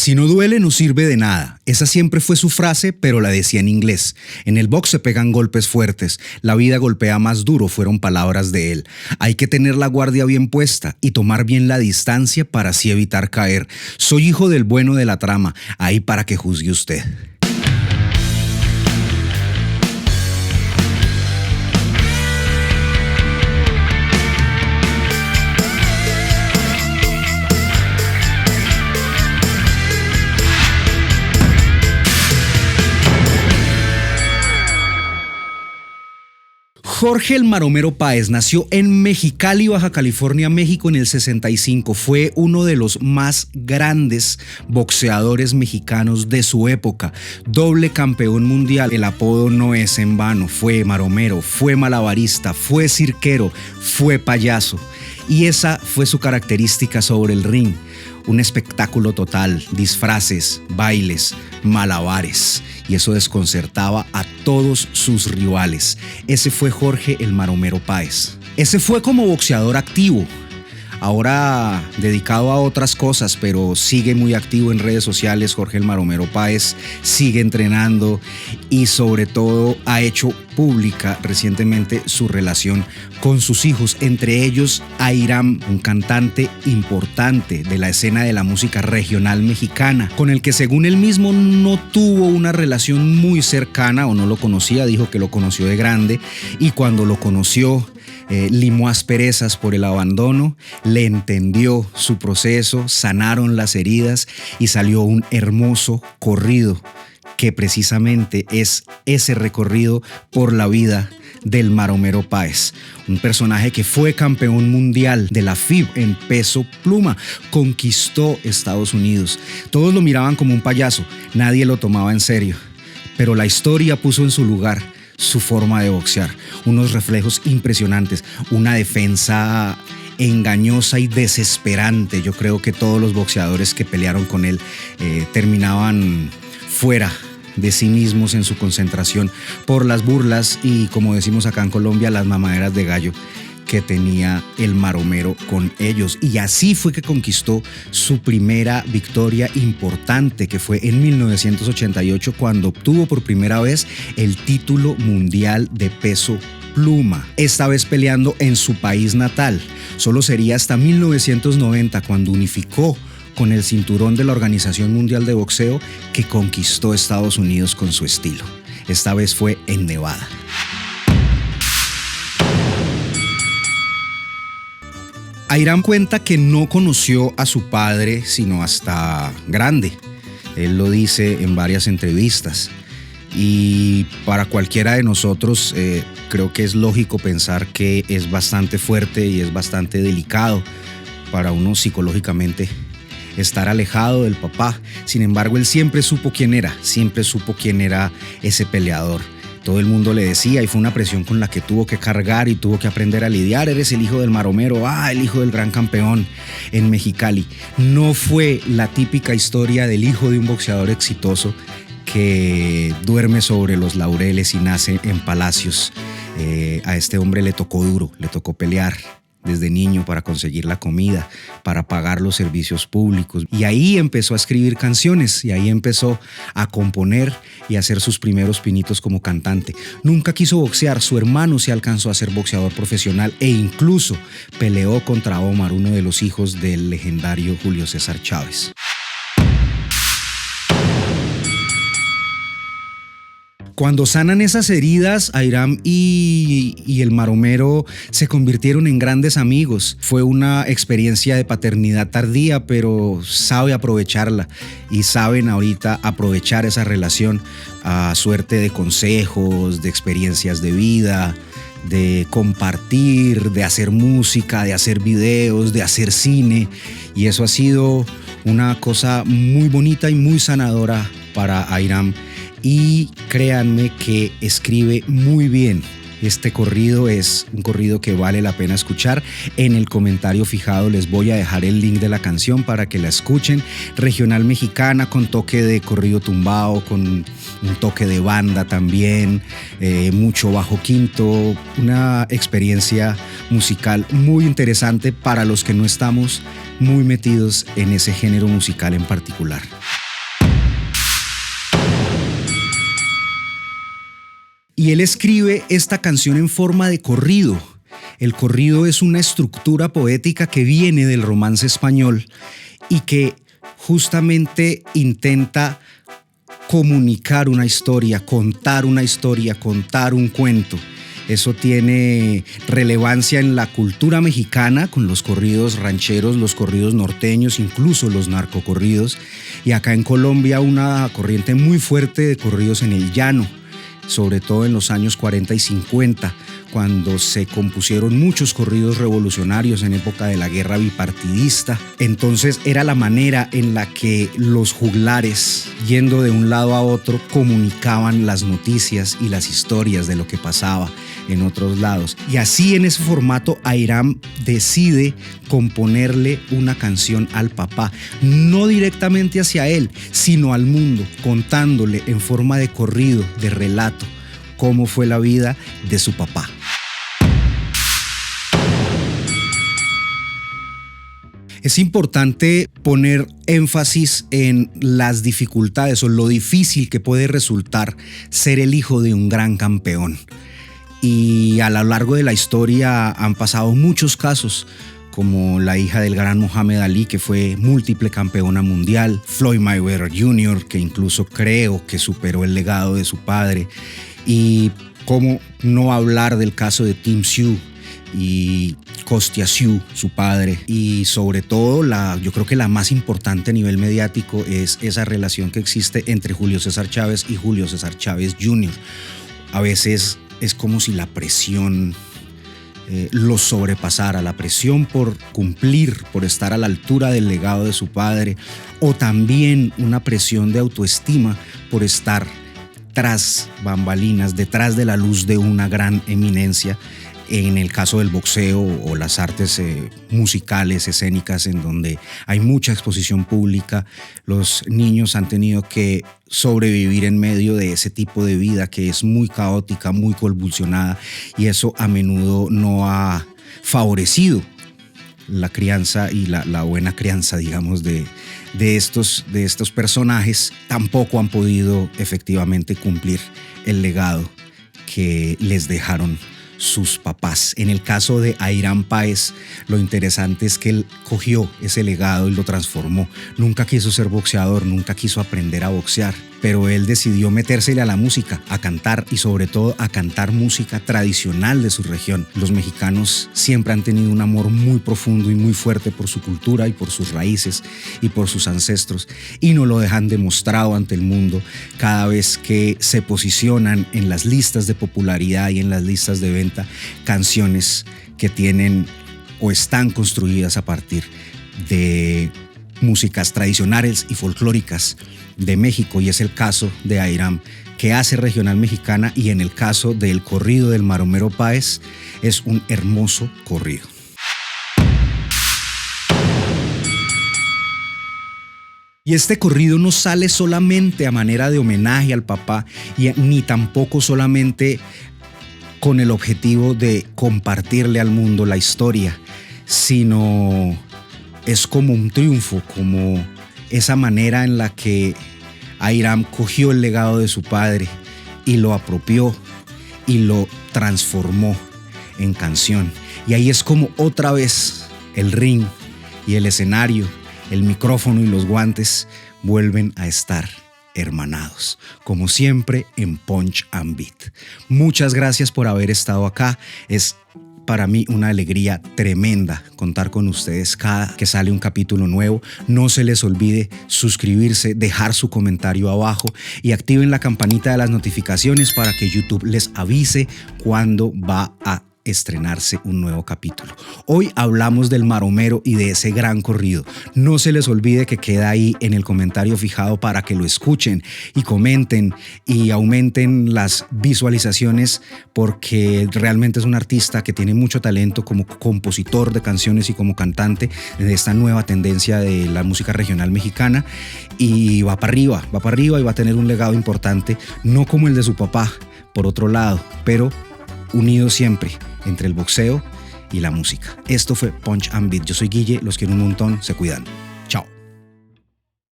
Si no duele, no sirve de nada. Esa siempre fue su frase, pero la decía en inglés. En el box se pegan golpes fuertes. La vida golpea más duro, fueron palabras de él. Hay que tener la guardia bien puesta y tomar bien la distancia para así evitar caer. Soy hijo del bueno de la trama, ahí para que juzgue usted. Jorge el Maromero Páez nació en Mexicali, Baja California, México en el 65. Fue uno de los más grandes boxeadores mexicanos de su época. Doble campeón mundial. El apodo no es en vano. Fue maromero, fue malabarista, fue cirquero, fue payaso. Y esa fue su característica sobre el ring. Un espectáculo total, disfraces, bailes, malabares, y eso desconcertaba a todos sus rivales. Ese fue Jorge el Maromero Páez. Ese fue como boxeador activo, ahora dedicado a otras cosas, pero sigue muy activo en redes sociales. Jorge el Maromero Páez sigue entrenando y sobre todo ha hecho pública recientemente su relación con sus hijos, entre ellos Airam, un cantante importante de la escena de la música regional mexicana, con el que según él mismo no tuvo una relación muy cercana o no lo conocía. Dijo que lo conoció de grande y cuando lo conoció limó asperezas por el abandono, le entendió su proceso, sanaron las heridas y salió un hermoso corrido que precisamente es ese recorrido por la vida del Maromero Páez, un personaje que fue campeón mundial de la FIB en peso pluma, conquistó Estados Unidos. Todos lo miraban como un payaso, nadie lo tomaba en serio, pero la historia puso en su lugar su forma de boxear, unos reflejos impresionantes, una defensa engañosa y desesperante. Yo creo que todos los boxeadores que pelearon con él terminaban fuera de sí mismos en su concentración por las burlas y, como decimos acá en Colombia, las mamaderas de gallo que tenía el maromero con ellos. Y así fue que conquistó su primera victoria importante, que fue en 1988, cuando obtuvo por primera vez el título mundial de peso pluma, esta vez peleando en su país natal. Solo sería hasta 1990, cuando unificó con el cinturón de la Organización Mundial de Boxeo, que conquistó Estados Unidos con su estilo. Esta vez fue en Nevada. Airam cuenta que no conoció a su padre sino hasta grande. Él lo dice en varias entrevistas. Y para cualquiera de nosotros creo que es lógico pensar que es bastante fuerte y es bastante delicado para uno psicológicamente estar alejado del papá. Sin embargo, él siempre supo quién era ese peleador. Todo el mundo le decía, y fue una presión con la que tuvo que cargar y tuvo que aprender a lidiar. Eres el hijo del maromero, el hijo del gran campeón en Mexicali. No fue la típica historia del hijo de un boxeador exitoso que duerme sobre los laureles y nace en palacios. A este hombre le tocó duro, le tocó pelear desde niño para conseguir la comida, para pagar los servicios públicos. Y ahí empezó a escribir canciones y ahí empezó a componer y a hacer sus primeros pinitos como cantante. Nunca quiso boxear, su hermano se alcanzó a ser boxeador profesional e incluso peleó contra Omar, uno de los hijos del legendario Julio César Chávez. Cuando sanan esas heridas, Airam y el maromero se convirtieron en grandes amigos. Fue una experiencia de paternidad tardía, pero sabe aprovecharla y saben ahorita aprovechar esa relación a suerte de consejos, de experiencias de vida, de compartir, de hacer música, de hacer videos, de hacer cine. Y eso ha sido una cosa muy bonita y muy sanadora para Airam. Y créanme que escribe muy bien. Este corrido es un corrido que vale la pena escuchar. En el comentario fijado les voy a dejar el link de la canción para que la escuchen. Regional mexicana con toque de corrido tumbado, con un toque de banda también, mucho bajo quinto. Una experiencia musical muy interesante para los que no estamos muy metidos en ese género musical en particular. Y él escribe esta canción en forma de corrido. El corrido es una estructura poética que viene del romance español y que justamente intenta comunicar una historia, contar un cuento. Eso tiene relevancia en la cultura mexicana con los corridos rancheros, los corridos norteños, incluso los narcocorridos. Y acá en Colombia una corriente muy fuerte de corridos en el llano, sobre todo en los años 40 y 50, cuando se compusieron muchos corridos revolucionarios en época de la guerra bipartidista. Entonces era la manera en la que los juglares, yendo de un lado a otro, comunicaban las noticias y las historias de lo que pasaba en otros lados. Y así, en ese formato, Airam decide componerle una canción al papá, no directamente hacia él, sino al mundo, contándole en forma de corrido, de relato, cómo fue la vida de su papá. Es importante poner énfasis en las dificultades o lo difícil que puede resultar ser el hijo de un gran campeón. Y a lo largo de la historia han pasado muchos casos, como la hija del gran Muhammad Ali, que fue múltiple campeona mundial, Floyd Mayweather Jr., que incluso creo que superó el legado de su padre, y cómo no hablar del caso de Tim Tszyu y Kostya Tszyu, su padre, y sobre todo yo creo que la más importante a nivel mediático es esa relación que existe entre Julio César Chávez y Julio César Chávez Jr. A veces es como si la presión lo sobrepasara, la presión por cumplir, por estar a la altura del legado de su padre, o también una presión de autoestima por estar tras bambalinas, detrás de la luz de una gran eminencia, en el caso del boxeo o las artes musicales, escénicas, en donde hay mucha exposición pública. Los niños han tenido que sobrevivir en medio de ese tipo de vida que es muy caótica, muy convulsionada, y eso a menudo no ha favorecido la crianza y la buena crianza, digamos, de estos personajes. Tampoco han podido efectivamente cumplir el legado que les dejaron sus papás. En el caso de Airam Páez, lo interesante es que él cogió ese legado y lo transformó. Nunca quiso ser boxeador, nunca quiso aprender a boxear, pero él decidió metérsele a la música, a cantar, y sobre todo a cantar música tradicional de su región. Los mexicanos siempre han tenido un amor muy profundo y muy fuerte por su cultura y por sus raíces y por sus ancestros, y no lo dejan demostrado ante el mundo cada vez que se posicionan en las listas de popularidad y en las listas de venta canciones que tienen o están construidas a partir de músicas tradicionales y folclóricas de México, y es el caso de Airam, que hace regional mexicana, y en el caso del corrido del Maromero Páez es un hermoso corrido. Y este corrido no sale solamente a manera de homenaje al papá, ni tampoco solamente con el objetivo de compartirle al mundo la historia, sino es como un triunfo, como esa manera en la que Airam cogió el legado de su padre y lo apropió y lo transformó en canción. Y ahí es como otra vez el ring y el escenario, el micrófono y los guantes vuelven a estar hermanados, como siempre en Punch and Beat. Muchas gracias por haber estado acá. Es para mí una alegría tremenda contar con ustedes cada que sale un capítulo nuevo. No se les olvide suscribirse, dejar su comentario abajo y activen la campanita de las notificaciones para que YouTube les avise cuando va a estrenarse un nuevo capítulo. Hoy hablamos del Maromero y de ese gran corrido. No se les olvide que queda ahí en el comentario fijado para que lo escuchen y comenten y aumenten las visualizaciones, porque realmente es un artista que tiene mucho talento como compositor de canciones y como cantante de esta nueva tendencia de la música regional mexicana, y va para arriba y va a tener un legado importante, no como el de su papá, por otro lado, pero unido siempre entre el boxeo y la música. Esto fue Punch and Beat. Yo soy Guille, los quiero un montón, se cuidan.